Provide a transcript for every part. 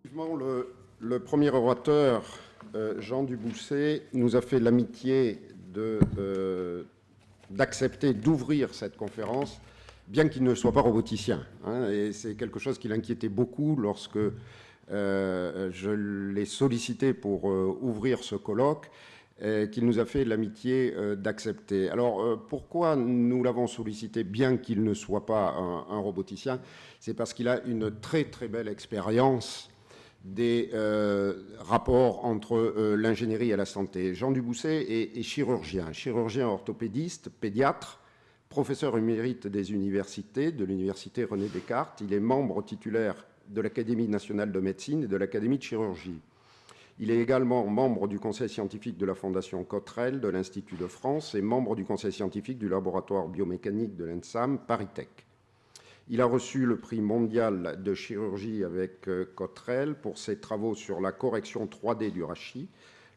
Effectivement, le premier orateur, Jean Dubussé, nous a fait l'amitié d'accepter d'ouvrir cette conférence, bien qu'il ne soit pas roboticien. Et c'est quelque chose qui l'inquiétait beaucoup lorsque je l'ai sollicité pour ouvrir ce colloque, qu'il nous a fait l'amitié d'accepter. Alors, pourquoi nous l'avons sollicité, bien qu'il ne soit pas un roboticien? C'est parce qu'il a une très très belle expérience des rapports entre l'ingénierie et la santé. Jean Dubussé est chirurgien orthopédiste, pédiatre, professeur émérite des universités, de l'université René Descartes. Il est membre titulaire de l'Académie nationale de médecine et de l'Académie de chirurgie. Il est également membre du conseil scientifique de la Fondation Cotterell de l'Institut de France et membre du conseil scientifique du laboratoire biomécanique de l'ENSAM ParisTech. Il a reçu le prix mondial de chirurgie avec Cotterell pour ses travaux sur la correction 3D du rachis,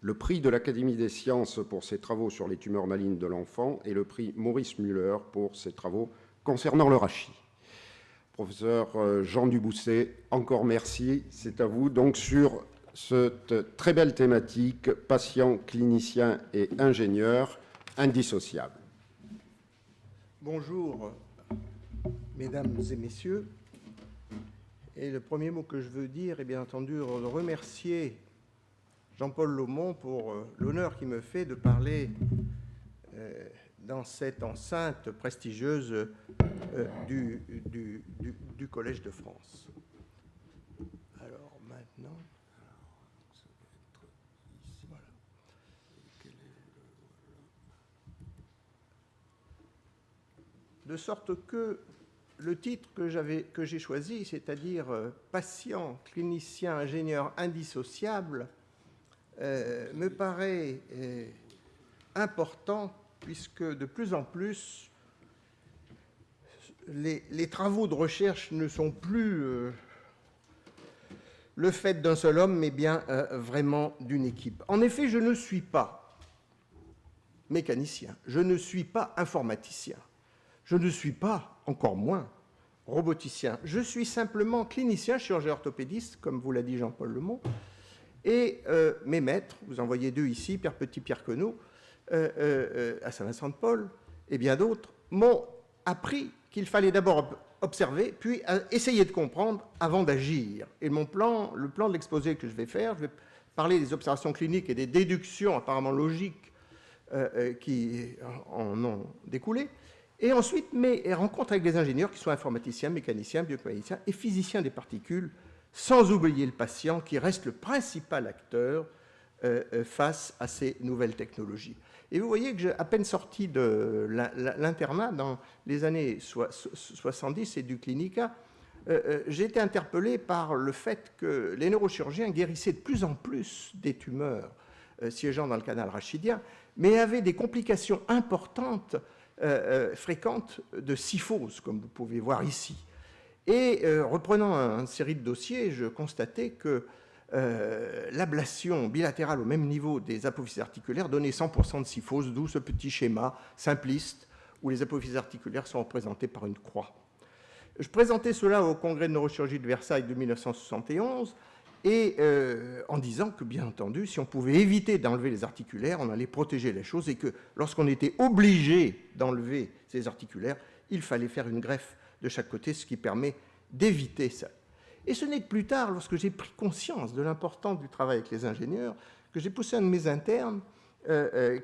le prix de l'Académie des sciences pour ses travaux sur les tumeurs malignes de l'enfant et le prix Maurice Müller pour ses travaux concernant le rachis. Professeur Jean Dubussé, encore merci. C'est à vous. Donc sur cette très belle thématique, patient, clinicien et ingénieur indissociables. Bonjour, mesdames et messieurs. Et le premier mot que je veux dire est bien entendu de remercier Jean-Paul Laumont pour l'honneur qu'il me fait de parler dans cette enceinte prestigieuse du Collège de France. Alors maintenant... Voilà. De sorte que le titre que j'ai choisi, c'est-à-dire patient, clinicien, ingénieur indissociable, me paraît important puisque de plus en plus, les travaux de recherche ne sont plus le fait d'un seul homme, mais bien vraiment d'une équipe. En effet, je ne suis pas mécanicien, je ne suis pas informaticien, je ne suis pas, encore moins, roboticien. Je suis simplement clinicien, chirurgien orthopédiste, comme vous l'a dit Jean-Paul Laumont, et mes maîtres, vous en voyez deux ici, Pierre Petit, Pierre Queneau, à Saint-Vincent-de-Paul, et bien d'autres, m'ont appris qu'il fallait d'abord observer, puis essayer de comprendre avant d'agir. Et le plan de l'exposé que je vais faire, je vais parler des observations cliniques et des déductions apparemment logiques qui en ont découlé, et ensuite mes rencontres avec les ingénieurs qui sont informaticiens, mécaniciens, biomécaniciens et physiciens des particules, sans oublier le patient qui reste le principal acteur face à ces nouvelles technologies. Et vous voyez que j'ai à peine sorti de l'internat dans les années 70 et du Clinica, j'ai été interpellé par le fait que les neurochirurgiens guérissaient de plus en plus des tumeurs siégeant dans le canal rachidien, mais avaient des complications importantes, fréquentes de syphose, comme vous pouvez voir ici. Et reprenant une série de dossiers, je constatais que l'ablation bilatérale au même niveau des apophyses articulaires donnait 100% de syphose, d'où ce petit schéma simpliste où les apophyses articulaires sont représentées par une croix. Je présentais cela au congrès de neurochirurgie de Versailles de 1971 et en disant que, bien entendu, si on pouvait éviter d'enlever les articulaires, on allait protéger les choses et que lorsqu'on était obligé d'enlever ces articulaires, il fallait faire une greffe de chaque côté, ce qui permet d'éviter ça. Et ce n'est que plus tard, lorsque j'ai pris conscience de l'importance du travail avec les ingénieurs, que j'ai poussé un de mes internes,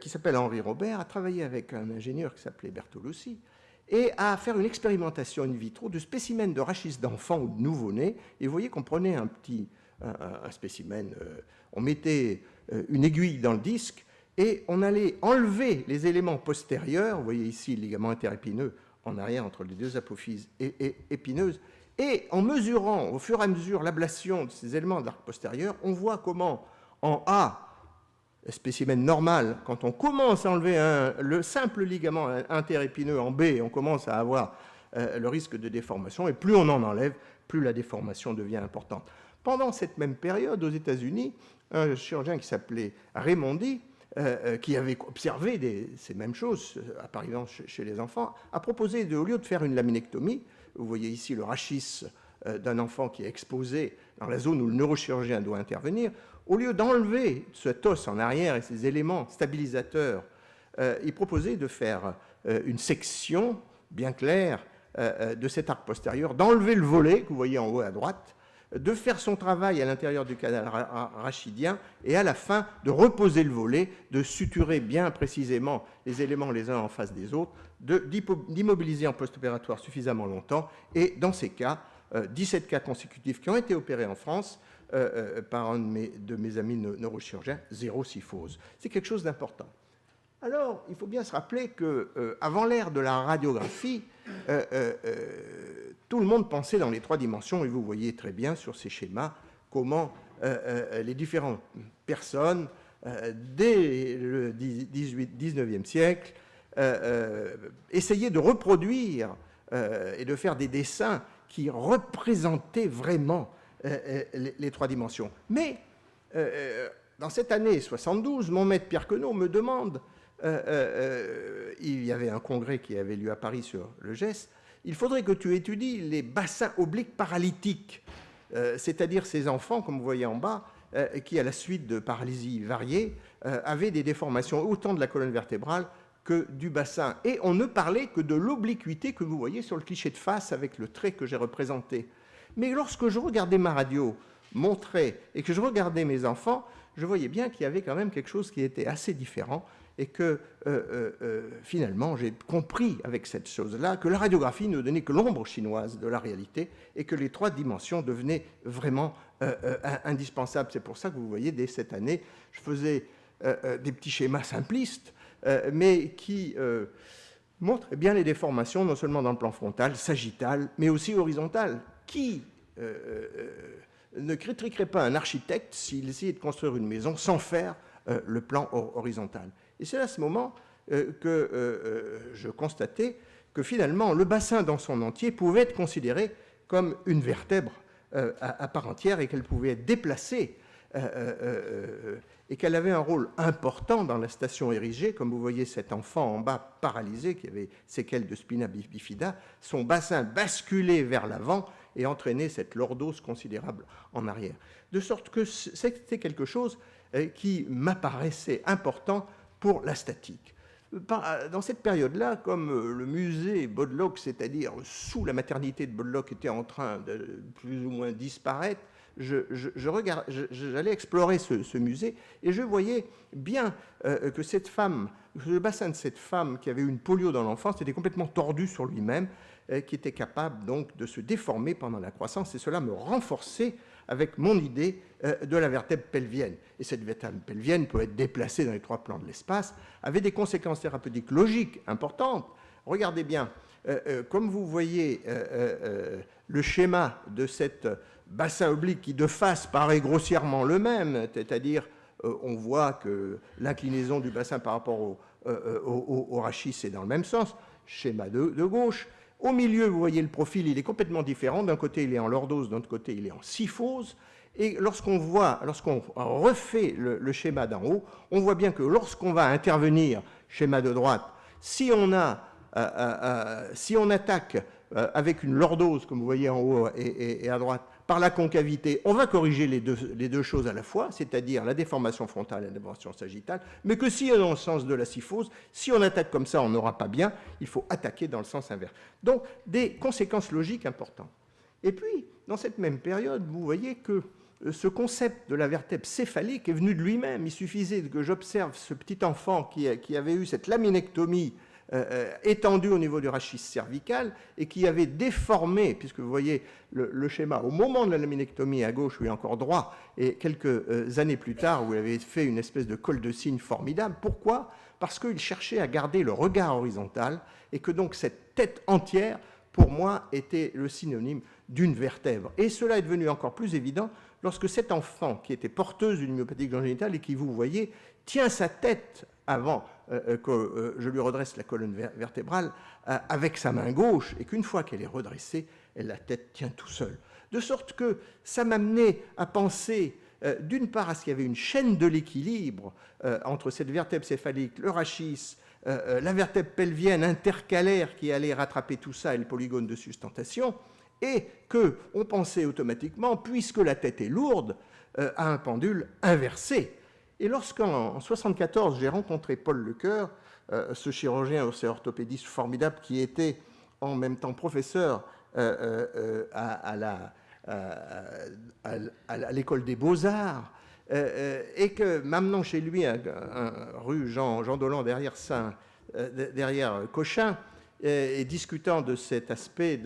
qui s'appelle Henri Robert, à travailler avec un ingénieur qui s'appelait Bertoluzzi, et à faire une expérimentation in vitro de spécimens de rachis d'enfants ou de nouveau-nés. Et vous voyez qu'on prenait un spécimen, on mettait une aiguille dans le disque, et on allait enlever les éléments postérieurs, vous voyez ici le ligament interépineux en arrière entre les deux apophyses épineuses, et en mesurant au fur et à mesure l'ablation de ces éléments de l'arc postérieur, on voit comment en A, le spécimen normal, quand on commence à enlever le simple ligament interépineux en B, on commence à avoir le risque de déformation, et plus on en enlève, plus la déformation devient importante. Pendant cette même période, aux États-Unis, un chirurgien qui s'appelait Raimondi, qui avait observé ces mêmes choses apparaissant chez les enfants, a proposé, au lieu de faire une laminectomie, vous voyez ici le rachis d'un enfant qui est exposé dans la zone où le neurochirurgien doit intervenir, au lieu d'enlever cet os en arrière et ces éléments stabilisateurs, il proposait de faire une section bien claire de cet arc postérieur, d'enlever le volet que vous voyez en haut à droite, de faire son travail à l'intérieur du canal rachidien et à la fin de reposer le volet, de suturer bien précisément les éléments les uns en face des autres, d'immobiliser en post-opératoire suffisamment longtemps et dans ces cas, 17 cas consécutifs qui ont été opérés en France par un de mes amis neurochirurgiens, 0 syphose. C'est quelque chose d'important. Alors, il faut bien se rappeler qu'avant l'ère de la radiographie, tout le monde pensait dans les 3 dimensions, et vous voyez très bien sur ces schémas comment les différentes personnes, dès le 19e siècle, essayaient de reproduire et de faire des dessins qui représentaient vraiment les 3 dimensions. Mais dans cette année 72, mon maître Pierre Queneau me demande, il y avait un congrès qui avait lieu à Paris sur le GES, il faudrait que tu étudies les bassins obliques paralytiques, c'est-à-dire ces enfants, comme vous voyez en bas, qui, à la suite de paralysies variées, avaient des déformations autant de la colonne vertébrale que du bassin. Et on ne parlait que de l'obliquité que vous voyez sur le cliché de face avec le trait que j'ai représenté. Mais lorsque je regardais ma radio, mon trait, et que je regardais mes enfants, je voyais bien qu'il y avait quand même quelque chose qui était assez différent et que finalement j'ai compris avec cette chose-là que la radiographie ne donnait que l'ombre chinoise de la réalité et que les 3 dimensions devenaient vraiment indispensables. C'est pour ça que vous voyez, dès cette année, je faisais des petits schémas simplistes, mais qui montrent bien les déformations, non seulement dans le plan frontal, sagittal, mais aussi horizontal. Qui ne critiquerait pas un architecte s'il essayait de construire une maison sans faire le plan horizontal? Et c'est à ce moment que je constatais que finalement le bassin dans son entier pouvait être considéré comme une vertèbre à part entière et qu'elle pouvait être déplacée et qu'elle avait un rôle important dans la station érigée. Comme vous voyez cet enfant en bas paralysé qui avait séquelles de spina bifida, son bassin basculait vers l'avant et entraînait cette lordose considérable en arrière. De sorte que c'était quelque chose qui m'apparaissait important pour la statique. Dans cette période-là, comme le musée Bodlock, c'est-à-dire sous la maternité de Bodlock, était en train de plus ou moins disparaître, j'allais explorer ce musée et je voyais bien que cette femme, le bassin de cette femme qui avait eu une polio dans l'enfance était complètement tordu sur lui-même, qui était capable donc de se déformer pendant la croissance, et cela me renforçait avec mon idée de la vertèbre pelvienne. Et cette vertèbre pelvienne peut être déplacée dans les 3 plans de l'espace, avait des conséquences thérapeutiques logiques importantes. Regardez bien, comme vous voyez le schéma de cette bassin oblique qui de face paraît grossièrement le même, c'est-à-dire on voit que l'inclinaison du bassin par rapport au rachis est dans le même sens, schéma de gauche. Au milieu, vous voyez le profil, il est complètement différent. D'un côté, il est en lordose, d'un autre côté, il est en syphose. Et lorsqu'on refait le schéma d'en haut, on voit bien que lorsqu'on va intervenir, schéma de droite, si on attaque avec une lordose, comme vous voyez en haut et à droite, par la concavité, on va corriger les deux choses à la fois, c'est-à-dire la déformation frontale et la déformation sagittale, mais que si on est dans le sens de la syphose, si on attaque comme ça, on n'aura pas bien, il faut attaquer dans le sens inverse. Donc, des conséquences logiques importantes. Et puis, dans cette même période, vous voyez que ce concept de la vertèbre céphalique est venu de lui-même. Il suffisait que j'observe ce petit enfant qui avait eu cette laminectomie étendu au niveau du rachis cervical et qui avait déformé, puisque vous voyez le schéma au moment de la laminectomie à gauche où il est encore droit, et quelques années plus tard où il avait fait une espèce de col de cygne formidable. Pourquoi? Parce qu'il cherchait à garder le regard horizontal et que donc cette tête entière, pour moi, était le synonyme d'une vertèbre. Et cela est devenu encore plus évident lorsque cet enfant, qui était porteuse d'une myopathie congénitale et qui, vous voyez, tient sa tête avant que je lui redresse la colonne vertébrale avec sa main gauche, et qu'une fois qu'elle est redressée, la tête tient tout seul. De sorte que ça m'amenait à penser, d'une part, à ce qu'il y avait une chaîne de l'équilibre entre cette vertèbre céphalique, le rachis, la vertèbre pelvienne intercalaire qui allait rattraper tout ça et le polygone de sustentation, et qu'on pensait automatiquement, puisque la tête est lourde, à un pendule inversé. Et lorsqu'en 1974, j'ai rencontré Paul Lecoeur, ce chirurgien orthopédiste formidable qui était en même temps professeur à l'école des Beaux-Arts, et que, m'amenant chez lui, rue Jean Dolan, derrière Cochin, et discutant de cet aspect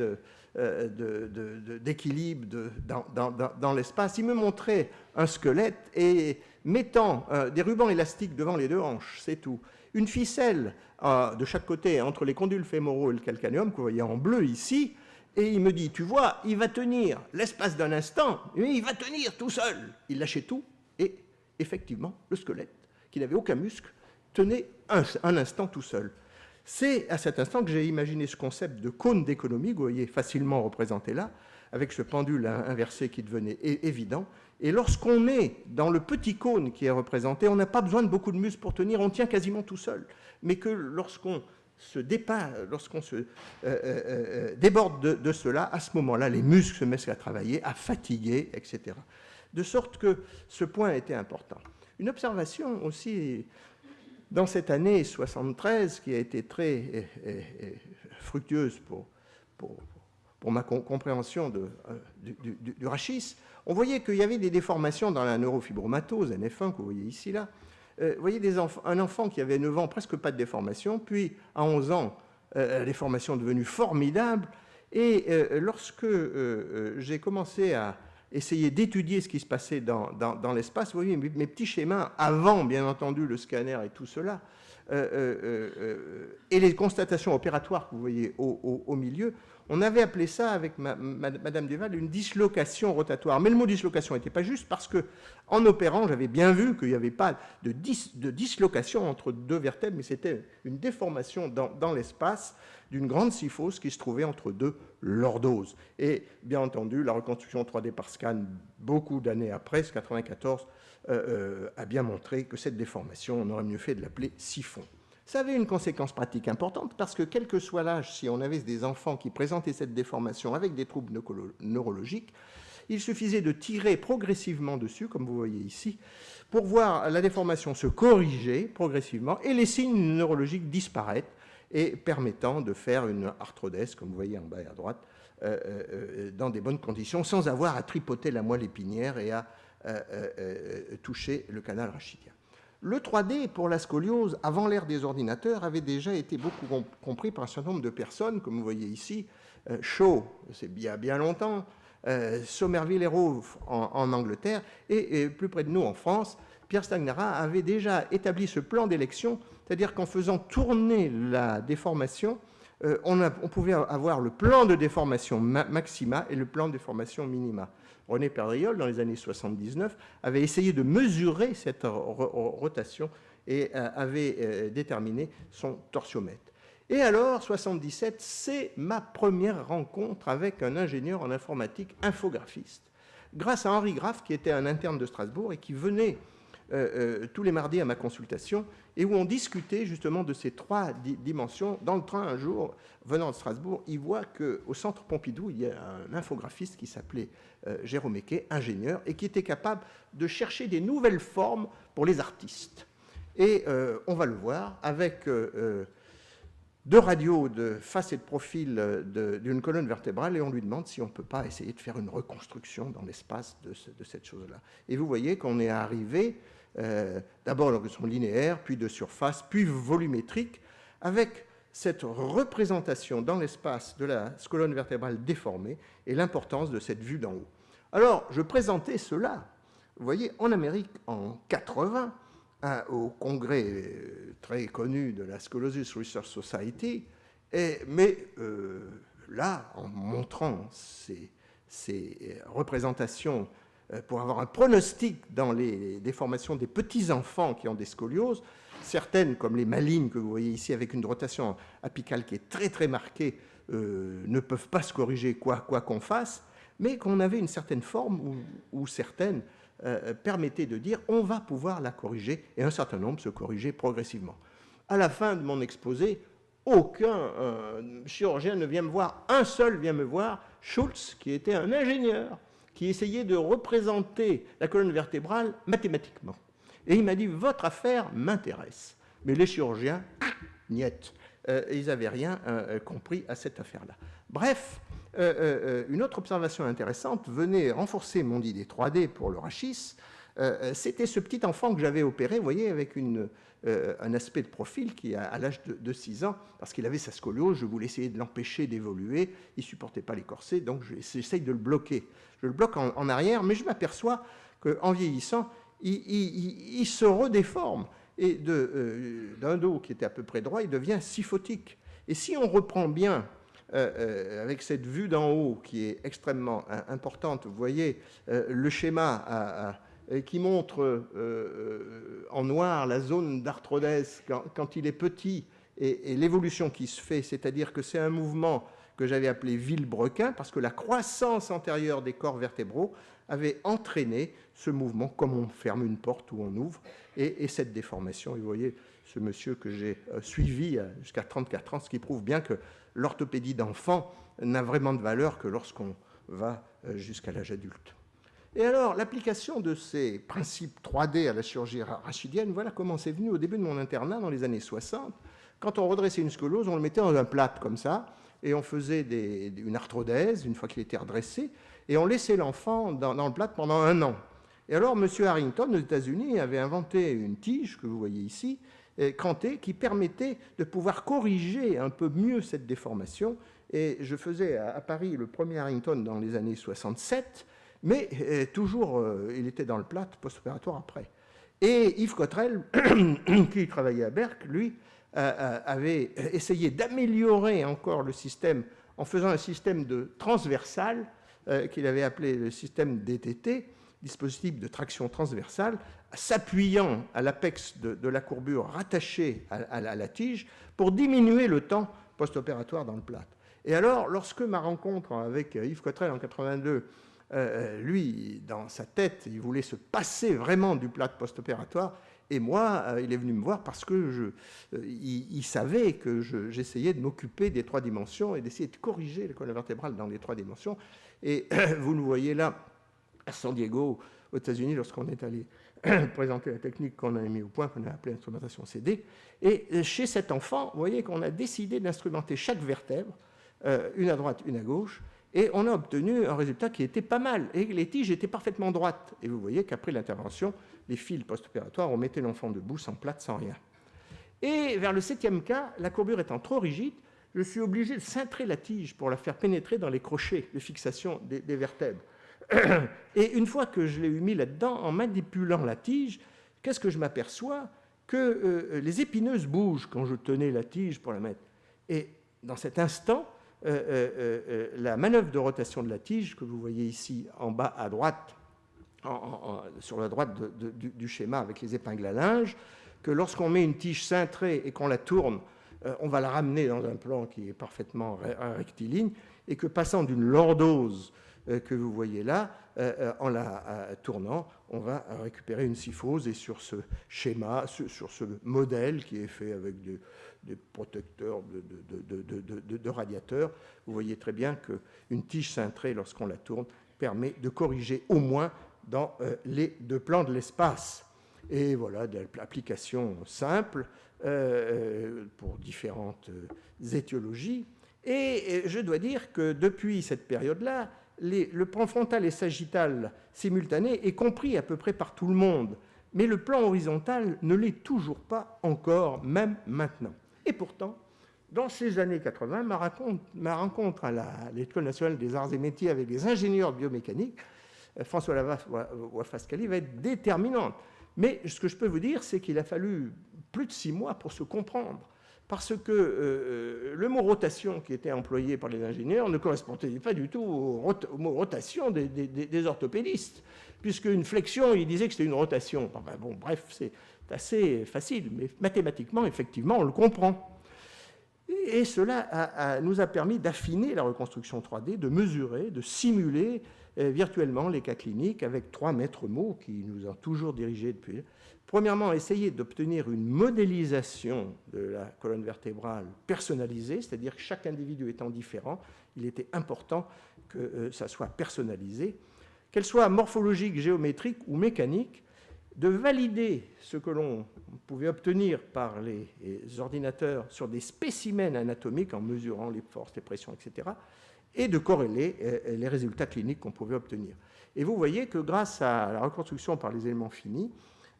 d'équilibre dans l'espace, il me montrait un squelette et mettant des rubans élastiques devant les deux hanches, c'est tout. Une ficelle de chaque côté entre les condyles fémoraux et le calcanéum, que vous voyez en bleu ici, et il me dit, tu vois, il va tenir l'espace d'un instant, mais il va tenir tout seul. Il lâchait tout, et effectivement, le squelette, qui n'avait aucun muscle, tenait un instant tout seul. C'est à cet instant que j'ai imaginé ce concept de cône d'économie, que vous voyez facilement représenté là, avec ce pendule inversé qui devenait évident. Et lorsqu'on est dans le petit cône qui est représenté, on n'a pas besoin de beaucoup de muscles pour tenir, on tient quasiment tout seul. Mais que lorsqu'on se déborde de cela, à ce moment-là, les muscles se mettent à travailler, à fatiguer, etc. De sorte que ce point était important. Une observation aussi dans cette année 73, qui a été très fructueuse pour ma compréhension du rachis, on voyait qu'il y avait des déformations dans la neurofibromatose, NF1, que vous voyez ici, là. Vous voyez un enfant qui avait 9 ans, presque pas de déformation, puis à 11 ans, la déformation est devenue formidable. Et lorsque j'ai commencé à essayer d'étudier ce qui se passait dans l'espace, vous voyez mes petits schémas, avant bien entendu le scanner et tout cela, et les constatations opératoires que vous voyez au milieu, on avait appelé ça, avec Madame Duval, une dislocation rotatoire. Mais le mot dislocation n'était pas juste parce qu'en opérant, j'avais bien vu qu'il n'y avait pas de dislocation entre deux vertèbres, mais c'était une déformation dans l'espace d'une grande syphose qui se trouvait entre deux lordoses. Et bien entendu, la reconstruction 3D par scan, beaucoup d'années après, 1994, a bien montré que cette déformation, on aurait mieux fait de l'appeler siphon. Ça avait une conséquence pratique importante parce que, quel que soit l'âge, si on avait des enfants qui présentaient cette déformation avec des troubles neurologiques, il suffisait de tirer progressivement dessus, comme vous voyez ici, pour voir la déformation se corriger progressivement et les signes neurologiques disparaître, et permettant de faire une arthrodèse, comme vous voyez en bas et à droite, dans des bonnes conditions, sans avoir à tripoter la moelle épinière et à toucher le canal rachidien. Le 3D pour la scoliose, avant l'ère des ordinateurs, avait déjà été beaucoup compris par un certain nombre de personnes, comme vous voyez ici, Shaw, c'est bien longtemps, Somerville et Rowe en Angleterre, et plus près de nous en France, Pierre Stagnara avait déjà établi ce plan d'élection, c'est-à-dire qu'en faisant tourner la déformation, on pouvait avoir le plan de déformation maxima et le plan de déformation minima. René Perdriol, dans les années 79, avait essayé de mesurer cette rotation et avait déterminé son torsiomètre. Et alors, 77, c'est ma première rencontre avec un ingénieur en informatique infographiste, grâce à Henri Graff, qui était un interne de Strasbourg et qui venait tous les mardis à ma consultation, et où on discutait justement de ces trois dimensions. Dans le train, un jour, venant de Strasbourg, il voit qu'au centre Pompidou, il y a un infographiste qui s'appelait Jérôme Equet, ingénieur, et qui était capable de chercher des nouvelles formes pour les artistes. Et on va le voir avec deux radios de face et de profil d'une colonne vertébrale, et on lui demande si on ne peut pas essayer de faire une reconstruction dans l'espace de cette chose-là. Et vous voyez qu'on est arrivé d'abord en son linéaire, puis de surface, puis volumétrique, avec cette représentation dans l'espace de la colonne vertébrale déformée et l'importance de cette vue d'en haut. Alors, je présentais cela, vous voyez, en Amérique en 80, au congrès très connu de la Scoliosis Research Society, mais là, en montrant ces représentations pour avoir un pronostic dans les déformations des petits-enfants qui ont des scolioses, certaines, comme les malignes que vous voyez ici, avec une rotation apicale qui est très très marquée, ne peuvent pas se corriger quoi qu'on fasse, mais qu'on avait une certaine forme où certaines permettaient de dire on va pouvoir la corriger, et un certain nombre se corriger progressivement. À la fin de mon exposé, aucun chirurgien ne vient me voir, un seul vient me voir, Schultz, qui était un ingénieur, qui essayait de représenter la colonne vertébrale mathématiquement. Et il m'a dit, votre affaire m'intéresse. Mais les chirurgiens, niet. Ils n'avaient rien compris à cette affaire-là. Bref, une autre observation intéressante venait renforcer mon idée 3D pour le rachis. C'était ce petit enfant que j'avais opéré, vous voyez, avec un aspect de profil qui, à l'âge de 6 ans, parce qu'il avait sa scoliose, je voulais essayer de l'empêcher d'évoluer, il ne supportait pas les corsets, donc j'essaye de le bloquer. Je le bloque en arrière, mais je m'aperçois qu'en vieillissant, il se redéforme. Et d'un dos qui était à peu près droit, il devient syphotique. Et si on reprend bien, avec cette vue d'en haut qui est extrêmement importante, vous voyez le schéma qui montre en noir la zone d'arthrodèse quand il est petit et l'évolution qui se fait, c'est-à-dire que c'est un mouvement que j'avais appelé Villebrequin, parce que la croissance antérieure des corps vertébraux avait entraîné ce mouvement, comme on ferme une porte ou on ouvre, et cette déformation. Et vous voyez ce monsieur que j'ai suivi jusqu'à 34 ans, ce qui prouve bien que l'orthopédie d'enfant n'a vraiment de valeur que lorsqu'on va jusqu'à l'âge adulte. Et alors, l'application de ces principes 3D à la chirurgie rachidienne, voilà comment c'est venu au début de mon internat dans les années 60. Quand on redressait une scoliose, on le mettait dans un plâtre comme ça, et on faisait une arthrodèse une fois qu'il était redressé, et on laissait l'enfant dans le plâtre pendant 1 an. Et alors, M. Harrington, aux États-Unis, avait inventé une tige, que vous voyez ici, crantée, qui permettait de pouvoir corriger un peu mieux cette déformation. Et je faisais à Paris le premier Harrington dans les années 67, mais toujours, il était dans le plâtre post-opératoire après. Et Yves Cottrell, qui travaillait à Berck, lui, avait essayé d'améliorer encore le système en faisant un système de transversal qu'il avait appelé le système DTT, dispositif de traction transversale, s'appuyant à l'apex de la courbure rattachée à la tige pour diminuer le temps post-opératoire dans le plâtre. Et alors, lorsque ma rencontre avec Yves Cottrell en 82, lui, dans sa tête, il voulait se passer vraiment du plâtre post-opératoire, et moi, il est venu me voir parce que il savait que j'essayais de m'occuper des 3 dimensions et d'essayer de corriger la colonne vertébrale dans les 3 dimensions. Et vous nous voyez là, à San Diego, aux États-Unis, lorsqu'on est allé présenter la technique qu'on a mis au point, qu'on a appelée instrumentation CD. Et chez cet enfant, vous voyez qu'on a décidé d'instrumenter chaque vertèbre, une à droite, une à gauche, et on a obtenu un résultat qui était pas mal. Et les tiges étaient parfaitement droites. Et vous voyez qu'après l'intervention, les fils post-opératoires, on mettait l'enfant debout, sans plâtre, sans rien. Et vers le 7e cas, la courbure étant trop rigide, je suis obligé de cintrer la tige pour la faire pénétrer dans les crochets de fixation des vertèbres. Et une fois que je l'ai mis là-dedans, en manipulant la tige, qu'est-ce que je m'aperçois? Que les épineuses bougent quand je tenais la tige pour la mettre. Et dans cet instant, la manœuvre de rotation de la tige, que vous voyez ici en bas à droite, sur la droite du schéma avec les épingles à linge, que lorsqu'on met une tige cintrée et qu'on la tourne, on va la ramener dans un plan qui est parfaitement rectiligne, et que passant d'une lordose que vous voyez là, en la tournant, on va récupérer une syphose, et sur ce schéma, sur ce modèle qui est fait avec des protecteurs de radiateurs, vous voyez très bien qu'une tige cintrée, lorsqu'on la tourne, permet de corriger au moins dans les 2 plans de l'espace. Et voilà, de l'application simple pour différentes étiologies. Et je dois dire que depuis cette période-là, le plan frontal et sagittal simultané est compris à peu près par tout le monde, mais le plan horizontal ne l'est toujours pas encore, même maintenant. Et pourtant, dans ces années 80, ma rencontre à l'École nationale des arts et métiers avec des ingénieurs de biomécanique, François Lavaf ou Afascali, va être déterminante. Mais ce que je peux vous dire, c'est qu'il a fallu plus de 6 mois pour se comprendre. Parce que le mot rotation qui était employé par les ingénieurs ne correspondait pas du tout au mot rotation des orthopédistes. Puisqu'une flexion, ils disaient que c'était une rotation. Enfin, bon, bref, c'est assez facile, mais mathématiquement, effectivement, on le comprend. Et cela nous a permis d'affiner la reconstruction 3D, de mesurer, de simuler virtuellement les cas cliniques avec 3 maîtres mots qui nous ont toujours dirigés depuis. Premièrement, essayer d'obtenir une modélisation de la colonne vertébrale personnalisée, c'est-à-dire que chaque individu étant différent, il était important que ça soit personnalisé, qu'elle soit morphologique, géométrique ou mécanique, de valider ce que l'on pouvait obtenir par les ordinateurs sur des spécimens anatomiques en mesurant les forces, les pressions, etc., et de corréler les résultats cliniques qu'on pouvait obtenir. Et vous voyez que grâce à la reconstruction par les éléments finis,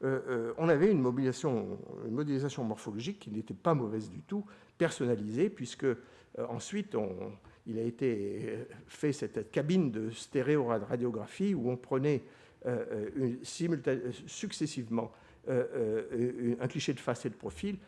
on avait une modélisation morphologique qui n'était pas mauvaise du tout, personnalisée, puisque ensuite il a été fait cette cabine de stéréoradiographie où on prenait successivement un cliché de face et de profil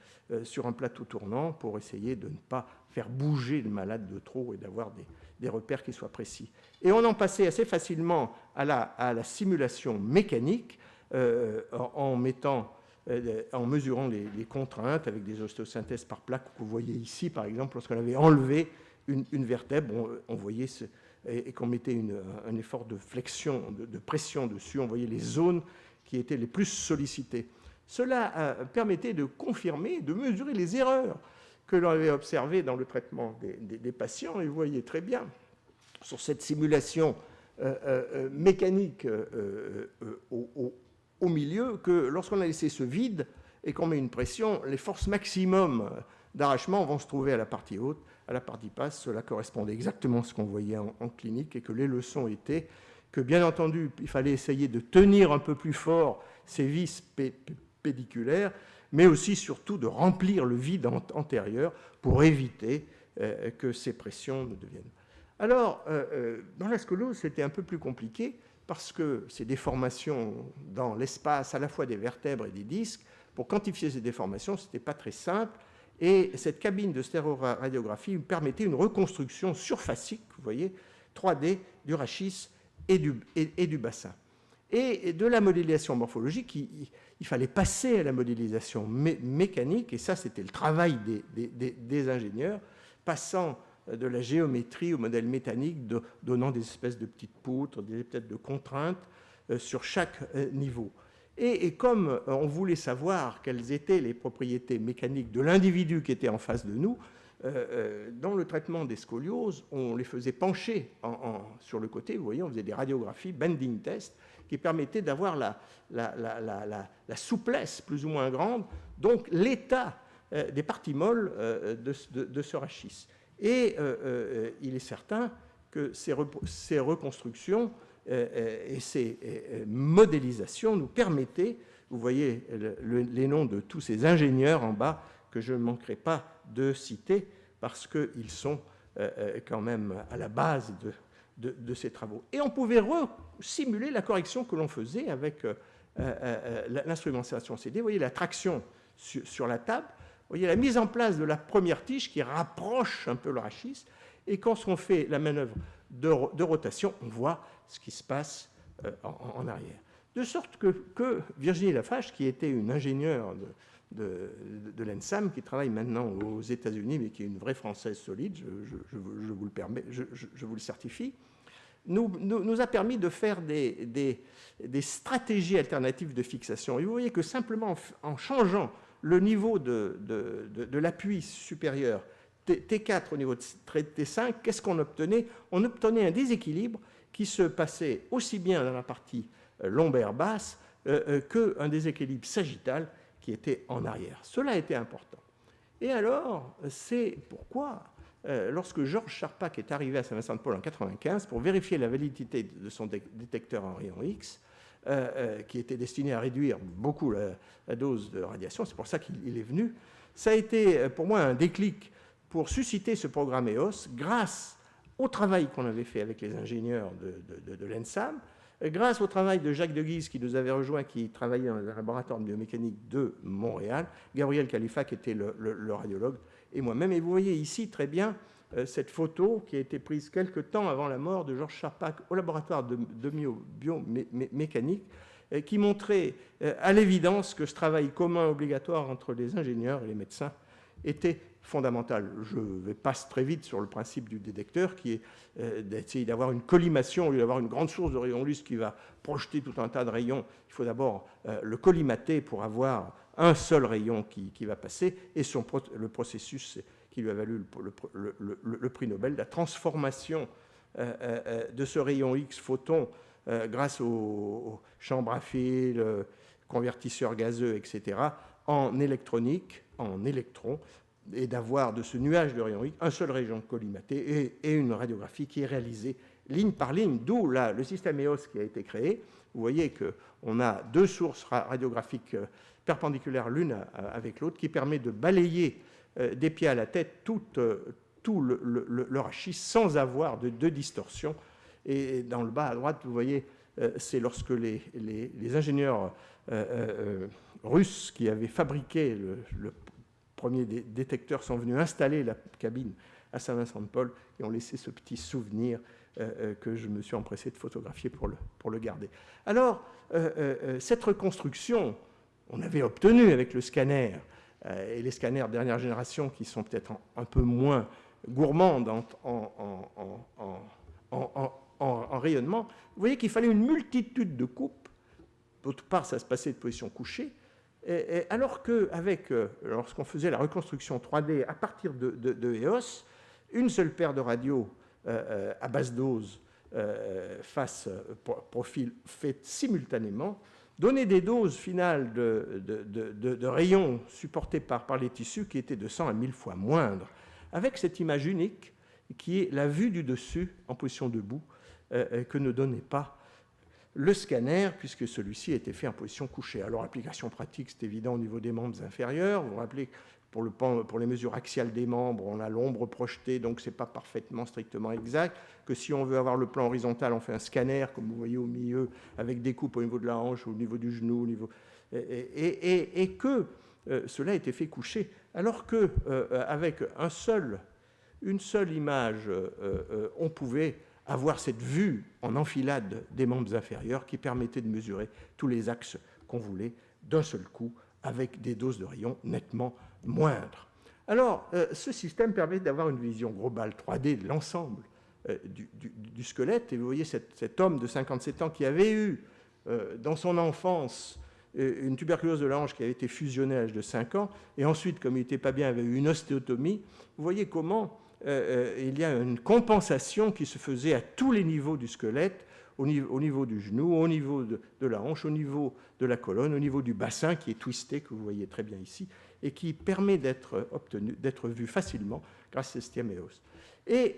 sur un plateau tournant pour essayer de ne pas faire bouger le malade de trop et d'avoir des repères qui soient précis. Et on en passait assez facilement à la simulation mécanique en mesurant les contraintes avec des ostéosynthèses par plaque que vous voyez ici, par exemple, lorsqu'on avait enlevé une vertèbre, on voyait et qu'on mettait un effort de flexion, de pression dessus, on voyait les zones qui étaient les plus sollicitées. Cela permettait de confirmer, de mesurer les erreurs que l'on avait observées dans le traitement des patients. Et vous voyez très bien, sur cette simulation mécanique au milieu, que lorsqu'on a laissé ce vide et qu'on met une pression, les forces maximum d'arrachement vont se trouver à la partie haute, à la partie basse. Cela correspondait exactement à ce qu'on voyait en clinique et que les leçons étaient que, bien entendu, il fallait essayer de tenir un peu plus fort ces vis pédiculaires, mais aussi, surtout, de remplir le vide antérieur pour éviter que ces pressions ne deviennent. Alors, dans la scoliose, c'était un peu plus compliqué parce que ces déformations dans l'espace, à la fois des vertèbres et des disques, pour quantifier ces déformations, ce n'était pas très simple. Et cette cabine de stéréoradiographie permettait une reconstruction surfacique, vous voyez, 3D du rachis et du bassin. Et de la modélisation morphologique, il fallait passer à la modélisation mécanique, et ça, c'était le travail des ingénieurs, passant de la géométrie au modèle mécanique, donnant des espèces de petites poutres, des espèces de contraintes sur chaque niveau. Et comme on voulait savoir quelles étaient les propriétés mécaniques de l'individu qui était en face de nous, dans le traitement des scolioses, on les faisait pencher sur le côté. Vous voyez, on faisait des radiographies, bending tests, qui permettaient d'avoir la souplesse plus ou moins grande, donc l'état des parties molles de ce rachis. Et il est certain que ces reconstructions et ces modélisations nous permettaient, vous voyez les noms de tous ces ingénieurs en bas, que je ne manquerai pas de citer, parce qu'ils sont quand même à la base de ces travaux. Et on pouvait simuler la correction que l'on faisait avec l'instrumentation CD. Vous voyez la traction sur la table, vous voyez la mise en place de la première tige qui rapproche un peu le rachis, et quand on fait la manœuvre de rotation, on voit ce qui se passe en arrière. De sorte que Virginie Lafache, qui était une ingénieure de l'ENSAM, qui travaille maintenant aux États-Unis, mais qui est une vraie Française solide, je vous le permets, je vous le certifie, nous a permis de faire des stratégies alternatives de fixation. Et vous voyez que simplement en changeant le niveau de l'appui supérieur T4 au niveau de T5, qu'est-ce qu'on obtenait? On obtenait un déséquilibre qui se passait aussi bien dans la partie lombaire basse qu'un déséquilibre sagittal qui était en arrière. Cela était important. Et alors, c'est pourquoi, lorsque Georges Charpak est arrivé à Saint-Vincent-de-Paul en 1995 pour vérifier la validité de son détecteur en rayon X, qui était destiné à réduire beaucoup la dose de radiation, c'est pour ça qu'il est venu, ça a été pour moi un déclic pour susciter ce programme EOS grâce au travail qu'on avait fait avec les ingénieurs de l'ENSAM, grâce au travail de Jacques de Guise qui nous avait rejoint, qui travaillait dans le laboratoire de biomécanique de Montréal, Gabriel Khalifa qui était le radiologue, et moi-même. Et vous voyez ici très bien cette photo qui a été prise quelque temps avant la mort de Georges Charpak au laboratoire de biomécanique, qui montrait à l'évidence que ce travail commun obligatoire entre les ingénieurs et les médecins était fondamentale. Je passe très vite sur le principe du détecteur, qui est d'essayer d'avoir une collimation, au lieu d'avoir une grande source de rayons lumineux qui va projeter tout un tas de rayons. Il faut d'abord le collimater pour avoir un seul rayon qui va passer, et le processus qui lui a valu le prix Nobel, la transformation de ce rayon X photon grâce aux chambres à fil, convertisseurs gazeux, etc., en électronique, en électrons, et d'avoir de ce nuage de rayons X un seul rayon collimaté et une radiographie qui est réalisée ligne par ligne, d'où le système EOS qui a été créé. Vous voyez qu'on a deux sources radiographiques perpendiculaires l'une avec l'autre qui permet de balayer des pieds à la tête tout le rachis sans avoir de distorsion. Et dans le bas à droite, vous voyez, c'est lorsque les ingénieurs russes qui avaient fabriqué le premier détecteur sont venus installer la cabine à Saint-Vincent-de-Paul et ont laissé ce petit souvenir que je me suis empressé de photographier pour le garder. Alors, cette reconstruction, on avait obtenu avec le scanner, et les scanners dernière génération qui sont peut-être un peu moins gourmandes en rayonnement, vous voyez qu'il fallait une multitude de coupes. D'autre part, ça se passait de position couchée, alors que lorsqu'on faisait la reconstruction 3D à partir de EOS, une seule paire de radios à basse dose face profil fait simultanément donnait des doses finales de rayons supportés par les tissus qui étaient de 100 à 1000 fois moindres, avec cette image unique qui est la vue du dessus en position debout que ne donnait pas le scanner, puisque celui-ci était fait en position couchée. Alors, application pratique, c'est évident au niveau des membres inférieurs. Vous vous rappelez, pour les mesures axiales des membres, on a l'ombre projetée, donc ce n'est pas parfaitement, strictement exact. Que si on veut avoir le plan horizontal, on fait un scanner, comme vous voyez au milieu, avec des coupes au niveau de la hanche, au niveau du genou, et que cela a été fait couché. Alors qu'avec une seule image, on pouvait avoir cette vue en enfilade des membres inférieurs qui permettait de mesurer tous les axes qu'on voulait d'un seul coup avec des doses de rayons nettement moindres. Alors, ce système permet d'avoir une vision globale 3D de l'ensemble du squelette. Et vous voyez cet homme de 57 ans qui avait eu dans son enfance une tuberculose de la hanche qui avait été fusionnée à l'âge de 5 ans, et ensuite, comme il n'était pas bien, avait eu une ostéotomie. Vous voyez comment il y a une compensation qui se faisait à tous les niveaux du squelette, au niveau du genou, au niveau de la hanche, au niveau de la colonne, au niveau du bassin qui est twisté, que vous voyez très bien ici, et qui permet d'être vu facilement grâce à ce système EOS. Et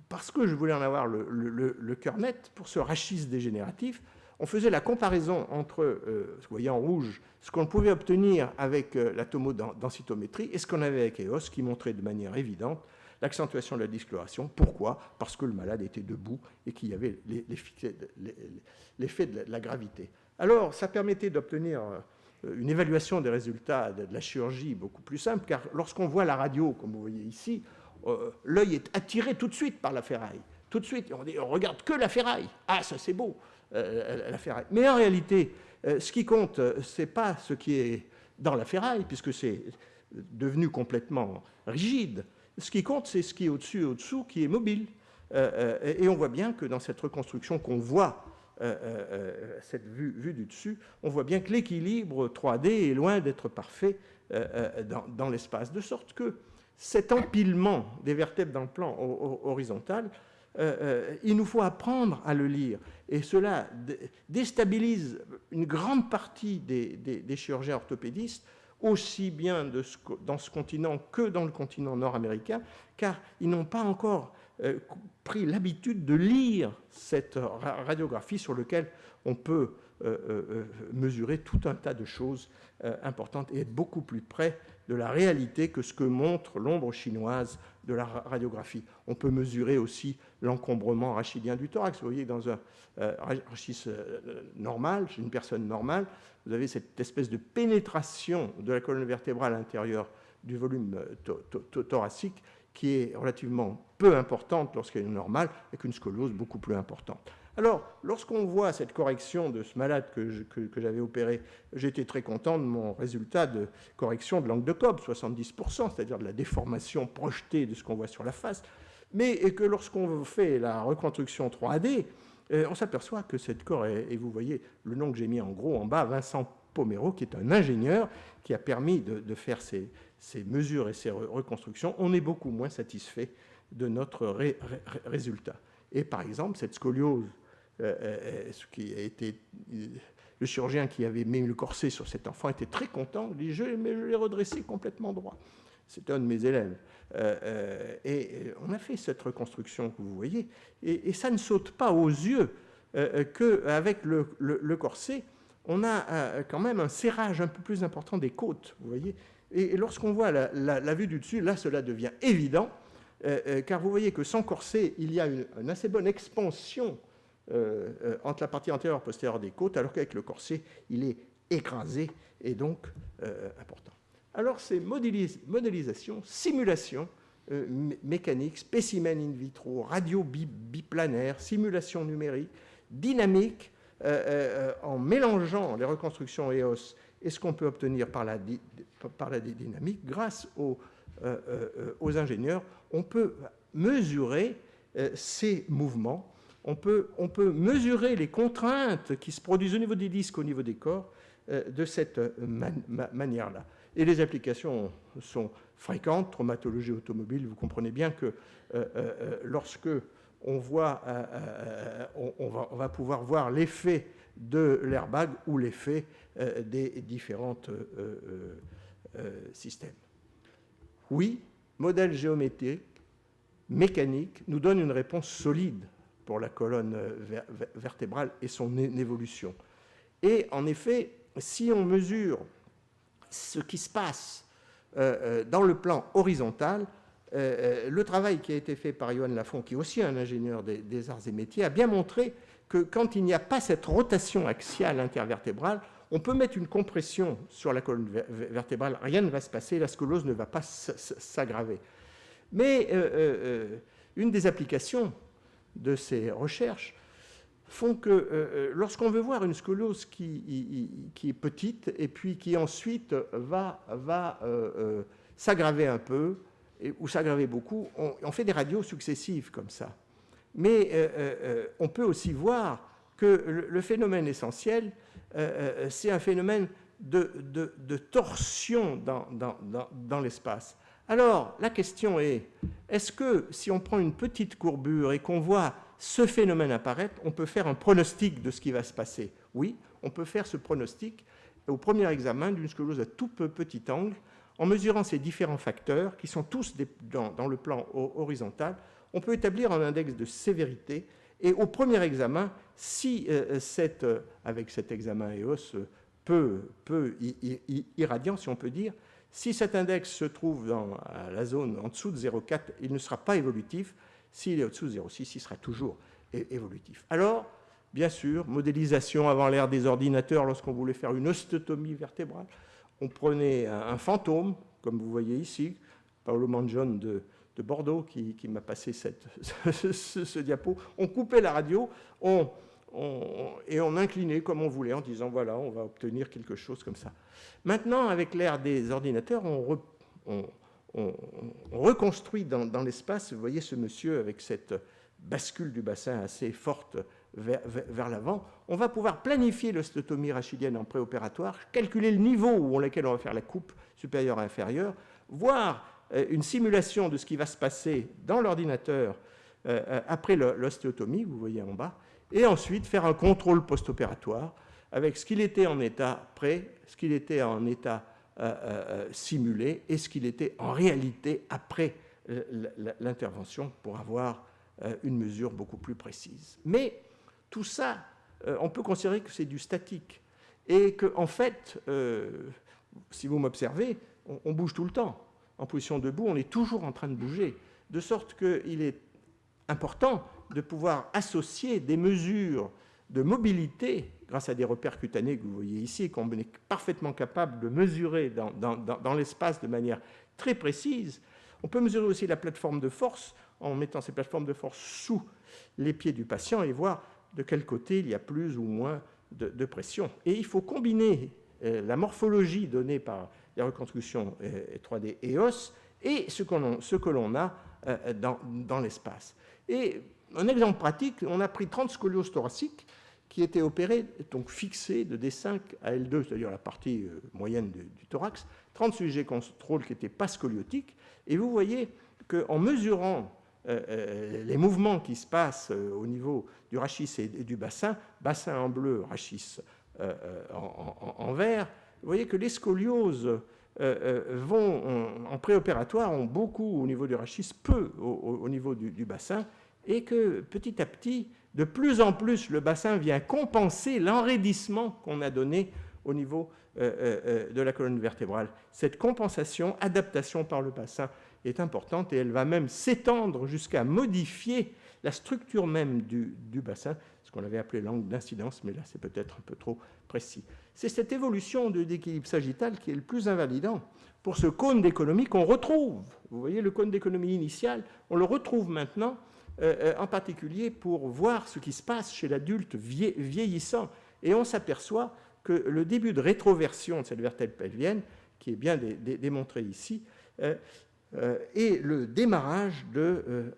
parce que je voulais en avoir le cœur net, pour ce rachis dégénératif, on faisait la comparaison entre, vous voyez en rouge, ce qu'on pouvait obtenir avec la tomodensitométrie et ce qu'on avait avec EOS, qui montrait de manière évidente l'accentuation de la discoloration. Pourquoi ? Parce que le malade était debout et qu'il y avait l'effet de la gravité. Alors, ça permettait d'obtenir une évaluation des résultats de la chirurgie beaucoup plus simple, car lorsqu'on voit la radio, comme vous voyez ici, l'œil est attiré tout de suite par la ferraille. Tout de suite, on regarde que la ferraille. Ah, ça c'est beau, la ferraille. Mais en réalité, ce qui compte, ce n'est pas ce qui est dans la ferraille, puisque c'est devenu complètement rigide. Ce qui compte, c'est ce qui est au-dessus et au-dessous, qui est mobile. Et on voit bien que dans cette reconstruction qu'on voit, cette vue du dessus, on voit bien que l'équilibre 3D est loin d'être parfait dans l'espace. De sorte que cet empilement des vertèbres dans le plan horizontal, il nous faut apprendre à le lire. Et cela déstabilise une grande partie des chirurgiens orthopédistes, aussi bien dans ce continent que dans le continent nord-américain, car ils n'ont pas encore pris l'habitude de lire cette radiographie sur laquelle on peut mesurer tout un tas de choses importantes et être beaucoup plus près de la réalité que ce que montre l'ombre chinoise de la radiographie. On peut mesurer aussi l'encombrement rachidien du thorax. Vous voyez, dans un rachis normal, chez une personne normale, vous avez cette espèce de pénétration de la colonne vertébrale intérieure du volume thoracique qui est relativement peu importante lorsqu'elle est normale, avec une scoliose beaucoup plus importante. Alors, lorsqu'on voit cette correction de ce malade que j'avais opéré, j'étais très content de mon résultat de correction de l'angle de Cobb, 70%, c'est-à-dire de la déformation projetée de ce qu'on voit sur la face, mais que lorsqu'on fait la reconstruction 3D, on s'aperçoit que cette corps, et vous voyez le nom que j'ai mis en gros en bas, Vincent Poméro, qui est un ingénieur qui a permis de faire ces mesures et ces reconstructions, on est beaucoup moins satisfait de notre résultat. Et par exemple, cette scoliose, ce qui a été le chirurgien qui avait mis le corset sur cet enfant était très content. Il dit, je l'ai redressé complètement droit. C'était un de mes élèves. Et on a fait cette reconstruction que vous voyez, et ça ne saute pas aux yeux qu'avec le corset, on a quand même un serrage un peu plus important des côtes, vous voyez. Et lorsqu'on voit la vue du dessus, là, cela devient évident, car vous voyez que sans corset, il y a une assez bonne expansion entre la partie antérieure et postérieure des côtes, alors qu'avec le corset, il est écrasé et donc important. Alors, c'est modélisation, simulation mécanique, spécimen in vitro, radio biplanaire, simulation numérique, dynamique, en mélangeant les reconstructions EOS et ce qu'on peut obtenir par la dynamique, grâce aux ingénieurs, on peut mesurer ces mouvements, on peut mesurer les contraintes qui se produisent au niveau des disques, au niveau des corps, de cette manière-là. Et les applications sont fréquentes, traumatologie automobile, vous comprenez bien que lorsque on va pouvoir voir l'effet de l'airbag ou l'effet des différents systèmes. Oui, modèle géométrique, mécanique, nous donne une réponse solide pour la colonne vertébrale et son évolution. Et en effet, si on mesure ce qui se passe dans le plan horizontal, le travail qui a été fait par Johan Lafont, qui est aussi un ingénieur des arts et métiers, a bien montré que quand il n'y a pas cette rotation axiale intervertébrale, on peut mettre une compression sur la colonne vertébrale, rien ne va se passer, la scoliose ne va pas s'aggraver. Mais une des applications de ces recherches font que lorsqu'on veut voir une scoliose qui est petite et puis qui ensuite va s'aggraver un peu ou s'aggraver beaucoup, on fait des radios successives comme ça. Mais on peut aussi voir que le phénomène essentiel, c'est un phénomène de torsion dans l'espace. Alors, la question est-ce que si on prend une petite courbure et qu'on voit ce phénomène apparaître, on peut faire un pronostic de ce qui va se passer? Oui, on peut faire ce pronostic au premier examen d'une scoliose à tout petit angle, en mesurant ces différents facteurs, qui sont tous dans le plan horizontal. On peut établir un index de sévérité, et au premier examen, si avec cet examen EOS peu irradiant, si on peut dire, si cet index se trouve dans la zone en dessous de 0,4, il ne sera pas évolutif. S'il est au-dessous de 0,6, il sera toujours évolutif. Alors, bien sûr, modélisation avant l'ère des ordinateurs, lorsqu'on voulait faire une ostéotomie vertébrale, on prenait un fantôme, comme vous voyez ici, Paolo Mangione de Bordeaux qui m'a passé ce diapo. On coupait la radio et on inclinait comme on voulait en disant voilà, on va obtenir quelque chose comme ça. Maintenant, avec l'ère des ordinateurs, on reconstruit dans l'espace. Vous voyez ce monsieur avec cette bascule du bassin assez forte vers l'avant. On va pouvoir planifier l'ostéotomie rachidienne en préopératoire, calculer le niveau auquel on va faire la coupe supérieure et inférieure, voir une simulation de ce qui va se passer dans l'ordinateur après l'ostéotomie, vous voyez en bas, et ensuite faire un contrôle post-opératoire avec ce qu'il était en état pré, ce qu'il était en état simulé et ce qu'il était en réalité après l'intervention pour avoir une mesure beaucoup plus précise. Mais tout ça, on peut considérer que c'est du statique et qu'en fait, si vous m'observez, on bouge tout le temps. En position debout, on est toujours en train de bouger, de sorte qu'il est important de pouvoir associer des mesures de mobilité grâce à des repères cutanés que vous voyez ici, qu'on est parfaitement capable de mesurer dans l'espace de manière très précise. On peut mesurer aussi la plateforme de force en mettant ces plateformes de force sous les pieds du patient et voir de quel côté il y a plus ou moins de pression. Et il faut combiner la morphologie donnée par les reconstructions 3D EOS et ce que l'on a dans l'espace. Et un exemple pratique, on a pris 30 scolioses thoraciques qui étaient opérées, donc fixées de D5 à L2, c'est-à-dire la partie moyenne du thorax, 30 sujets contrôle qui n'étaient pas scoliotiques, et vous voyez qu'en mesurant les mouvements qui se passent au niveau du rachis et du bassin en bleu, rachis en vert, vous voyez que les scolioses vont en préopératoire, ont beaucoup au niveau du rachis, peu au niveau du bassin, et que petit à petit, de plus en plus, le bassin vient compenser l'enraidissement qu'on a donné au niveau de la colonne vertébrale. Cette compensation, adaptation par le bassin est importante et elle va même s'étendre jusqu'à modifier la structure même du bassin, ce qu'on avait appelé l'angle d'incidence, mais là c'est peut-être un peu trop précis. C'est cette évolution d'équilibre sagittal qui est le plus invalidant pour ce cône d'économie qu'on retrouve. Vous voyez, le cône d'économie initial, on le retrouve maintenant, en particulier pour voir ce qui se passe chez l'adulte vieillissant. Et on s'aperçoit que le début de rétroversion de cette vertèbre pelvienne, qui est bien démontré ici, est le démarrage de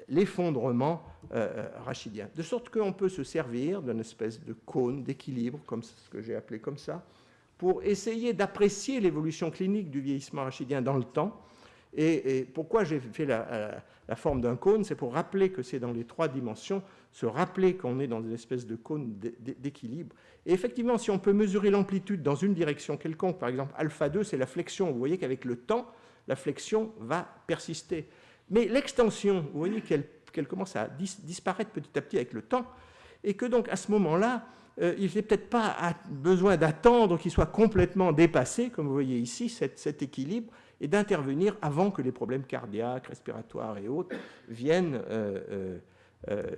l'effondrement rachidien. De sorte qu'on peut se servir d'une espèce de cône d'équilibre, comme ce que j'ai appelé comme ça, pour essayer d'apprécier l'évolution clinique du vieillissement rachidien dans le temps. Et pourquoi j'ai fait la forme d'un cône, c'est pour rappeler que c'est dans les 3 dimensions, se rappeler qu'on est dans une espèce de cône d'équilibre. Et effectivement, si on peut mesurer l'amplitude dans une direction quelconque, par exemple alpha 2, c'est la flexion, vous voyez qu'avec le temps, la flexion va persister. Mais l'extension, vous voyez qu'elle commence à disparaître petit à petit avec le temps, et que donc à ce moment-là, il n'est peut-être pas besoin d'attendre qu'il soit complètement dépassé, comme vous voyez ici, cet équilibre, et d'intervenir avant que les problèmes cardiaques, respiratoires et autres viennent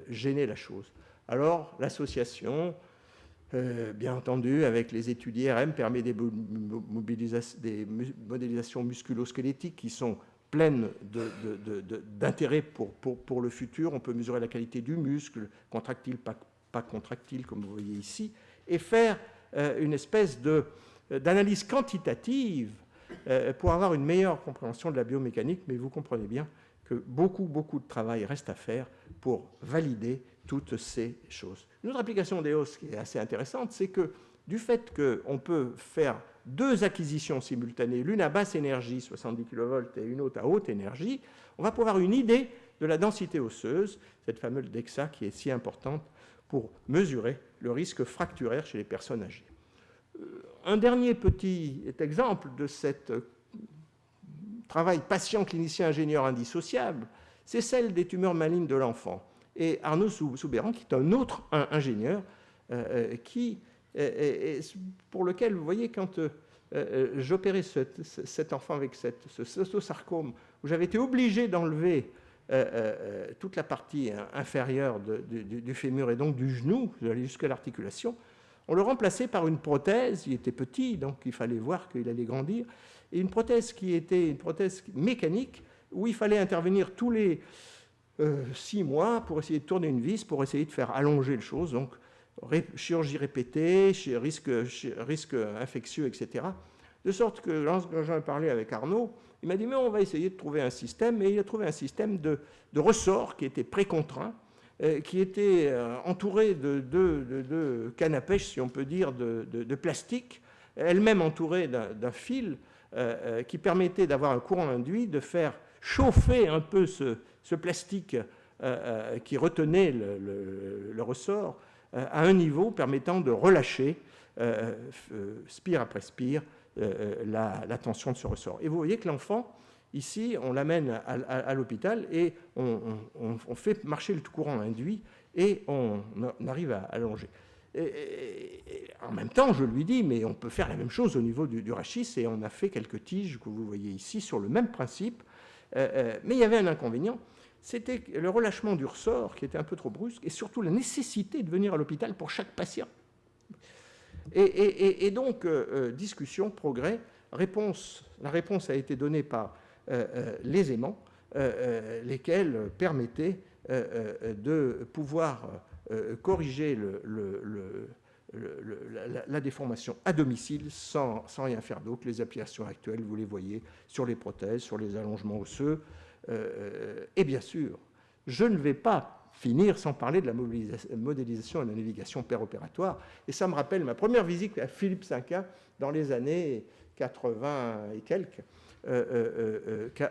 gêner la chose. Alors, l'association, bien entendu, avec les études IRM, permet des modélisations musculo-squelettiques qui sont pleines d'intérêt pour le futur. On peut mesurer la qualité du muscle, contractile, pas contractile, comme vous voyez ici, et faire une espèce d'analyse quantitative pour avoir une meilleure compréhension de la biomécanique, mais vous comprenez bien que beaucoup de travail reste à faire pour valider toutes ces choses. Une autre application d'EOS qui est assez intéressante, c'est que du fait qu'on peut faire 2 acquisitions simultanées, l'une à basse énergie, 70 kV, et une autre à haute énergie, on va pouvoir avoir une idée de la densité osseuse, cette fameuse DEXA qui est si importante pour mesurer le risque fracturaire chez les personnes âgées. Un dernier petit exemple de ce travail patient clinicien ingénieur indissociable, c'est celle des tumeurs malignes de l'enfant. Et Arnaud Soubeyran, qui est un autre ingénieur, pour lequel, vous voyez, quand j'opérais cet enfant avec ce cystosarcome, où j'avais été obligé d'enlever toute la partie inférieure du fémur et donc du genou, j'allais jusqu'à l'articulation, on le remplaçait par une prothèse, il était petit, donc il fallait voir qu'il allait grandir, et une prothèse qui était une prothèse mécanique, où il fallait intervenir tous les 6 mois pour essayer de tourner une vis, pour essayer de faire allonger les choses, donc chirurgie répétée, risque infectieux, etc. De sorte que lorsque j'en ai parlé avec Arnaud, il m'a dit, mais on va essayer de trouver un système, et il a trouvé un système de ressorts qui était précontraint, qui était entourée de cannes à pêche, si on peut dire, de plastique, elle-même entourée d'un fil qui permettait d'avoir un courant induit, de faire chauffer un peu ce plastique qui retenait le ressort à un niveau permettant de relâcher, spire après spire, la tension de ce ressort. Et vous voyez que l'enfant, ici, on l'amène à l'hôpital et on fait marcher le courant induit et on arrive à allonger. Et en même temps, je lui dis, mais on peut faire la même chose au niveau du rachis, et on a fait quelques tiges que vous voyez ici sur le même principe. Mais il y avait un inconvénient, c'était le relâchement du ressort qui était un peu trop brusque, et surtout la nécessité de venir à l'hôpital pour chaque patient. Et donc, discussion, progrès, la réponse a été donnée par les aimants, lesquels permettaient de pouvoir corriger la déformation à domicile sans rien faire d'autre. Les applications actuelles, vous les voyez sur les prothèses, sur les allongements osseux. Et bien sûr, je ne vais pas finir sans parler de la modélisation et de la navigation péropératoire. Et ça me rappelle ma première visite à Philippe Cinquin dans les années 80 et quelques,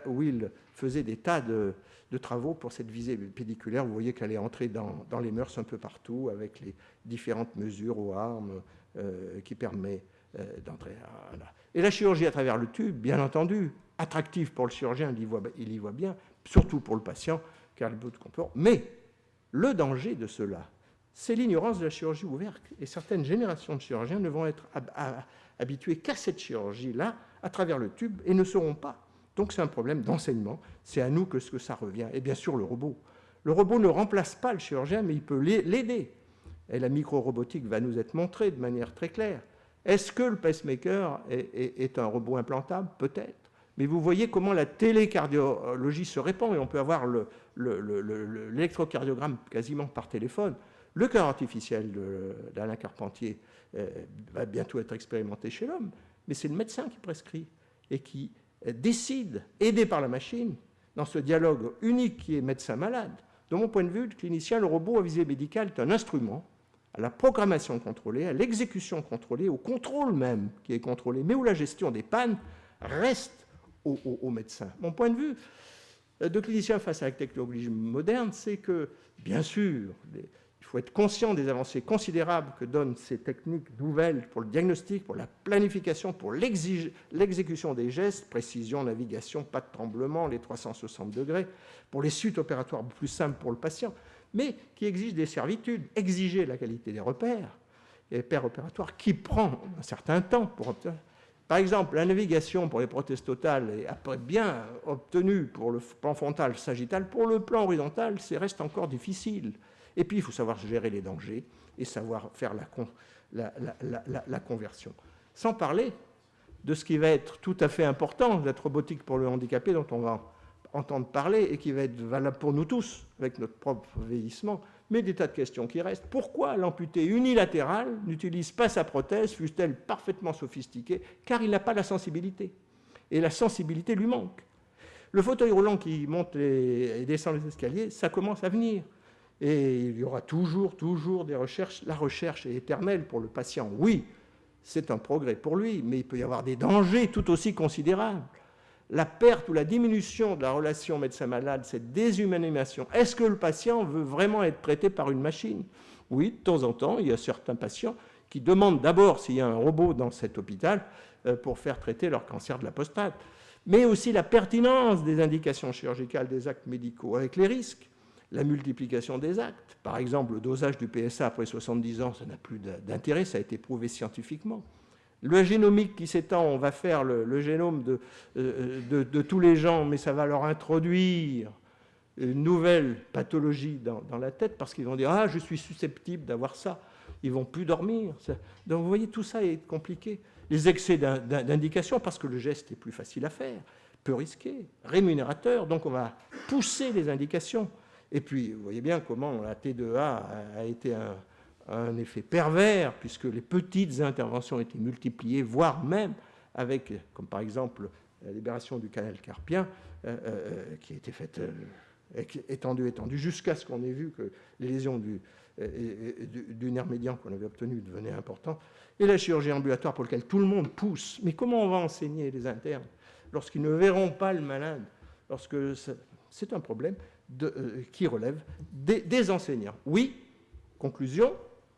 où il faisait des tas de travaux pour cette visée pédiculaire. Vous voyez qu'elle est entrée dans les mœurs un peu partout, avec les différentes mesures aux armes qui permettent d'entrer. Voilà. Et la chirurgie à travers le tube, bien entendu, attractive pour le chirurgien, il y voit bien, surtout pour le patient, car le bout de comporte. Mais le danger de cela, c'est l'ignorance de la chirurgie ouverte. Et certaines générations de chirurgiens ne vont être habitués qu'à cette chirurgie-là, à travers le tube, et ne sauront pas. Donc c'est un problème d'enseignement. C'est à nous que ça revient. Et bien sûr, le robot. Le robot ne remplace pas le chirurgien, mais il peut l'aider. Et la micro-robotique va nous être montrée de manière très claire. Est-ce que le pacemaker est un robot implantable? Peut-être. Mais vous voyez comment la télécardiologie se répand, et on peut avoir l'électrocardiogramme quasiment par téléphone. Le cœur artificiel d'Alain Carpentier va bientôt être expérimenté chez l'homme, mais c'est le médecin qui prescrit et qui décide, aidé par la machine, dans ce dialogue unique qui est médecin-malade. De mon point de vue, le clinicien, le robot à visée médicale est un instrument à la programmation contrôlée, à l'exécution contrôlée, au contrôle même qui est contrôlé, mais où la gestion des pannes reste au médecin. Mon point de vue de clinicien face à la technologie moderne, c'est que, bien sûr, il faut être conscient des avancées considérables que donnent ces techniques nouvelles pour le diagnostic, pour la planification, pour l'exécution des gestes, précision, navigation, pas de tremblement, les 360 degrés, pour les suites opératoires plus simples pour le patient, mais qui exigent des servitudes, exiger la qualité des repères, et opératoires qui prend un certain temps pour obtenir. Par exemple, la navigation pour les prothèses totales est après bien obtenue pour le plan frontal sagittal. Pour le plan horizontal, ça reste encore difficile. Et puis, il faut savoir gérer les dangers et savoir faire la conversion. Sans parler de ce qui va être tout à fait important, la robotique pour le handicapé, dont on va entendre parler et qui va être valable pour nous tous, avec notre propre vieillissement, mais des tas de questions qui restent. Pourquoi l'amputé unilatéral n'utilise pas sa prothèse, fût-elle parfaitement sophistiquée? Car il n'a pas la sensibilité. Et la sensibilité lui manque. Le fauteuil roulant qui monte et descend les escaliers, ça commence à venir. Et il y aura toujours des recherches. La recherche est éternelle pour le patient. Oui, c'est un progrès pour lui, mais il peut y avoir des dangers tout aussi considérables. La perte ou la diminution de la relation médecin-malade, cette déshumanisation, est-ce que le patient veut vraiment être traité par une machine? Oui, de temps en temps, il y a certains patients qui demandent d'abord s'il y a un robot dans cet hôpital pour faire traiter leur cancer de la prostate, mais aussi la pertinence des indications chirurgicales des actes médicaux avec les risques, la multiplication des actes. Par exemple, le dosage du PSA après 70 ans, ça n'a plus d'intérêt, ça a été prouvé scientifiquement. Le génomique qui s'étend, on va faire le génome de tous les gens, mais ça va leur introduire une nouvelle pathologie dans la tête parce qu'ils vont dire « Ah, je suis susceptible d'avoir ça ». Ils ne vont plus dormir. Donc vous voyez, tout ça est compliqué. Les excès d'indication, parce que le geste est plus facile à faire, peu risqué, rémunérateur, donc on va pousser les indications. Et puis, vous voyez bien comment la T2A a été un effet pervers, puisque les petites interventions étaient multipliées, voire même avec, comme par exemple la libération du canal carpien, qui a été faite, étendue, jusqu'à ce qu'on ait vu que les lésions du nerf médian qu'on avait obtenues devenaient importantes, et la chirurgie ambulatoire pour laquelle tout le monde pousse. Mais comment on va enseigner les internes lorsqu'ils ne verront pas le malade, lorsque c'est un problème qui relève des enseignants. Oui, conclusion,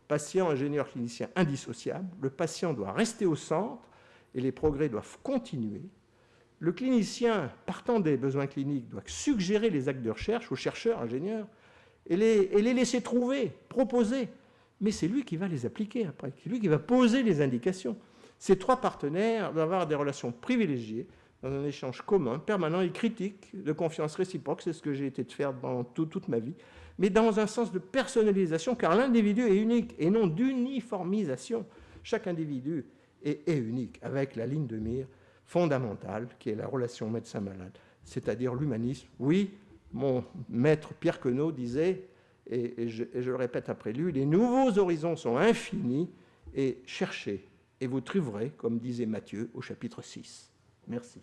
patient, ingénieur, clinicien indissociable, le patient doit rester au centre et les progrès doivent continuer. Le clinicien, partant des besoins cliniques, doit suggérer les actes de recherche aux chercheurs, ingénieurs, et les laisser trouver, proposer. Mais c'est lui qui va les appliquer après, c'est lui qui va poser les indications. Ces trois partenaires doivent avoir des relations privilégiées, dans un échange commun, permanent et critique, de confiance réciproque, c'est ce que j'ai été de faire pendant toute ma vie, mais dans un sens de personnalisation, car l'individu est unique et non d'uniformisation. Chaque individu est unique, avec la ligne de mire fondamentale, qui est la relation médecin-malade, c'est-à-dire l'humanisme. Oui, mon maître Pierre Queneau disait, et je le répète après lui, les nouveaux horizons sont infinis, et cherchez, et vous trouverez, comme disait Matthieu au chapitre 6. Merci.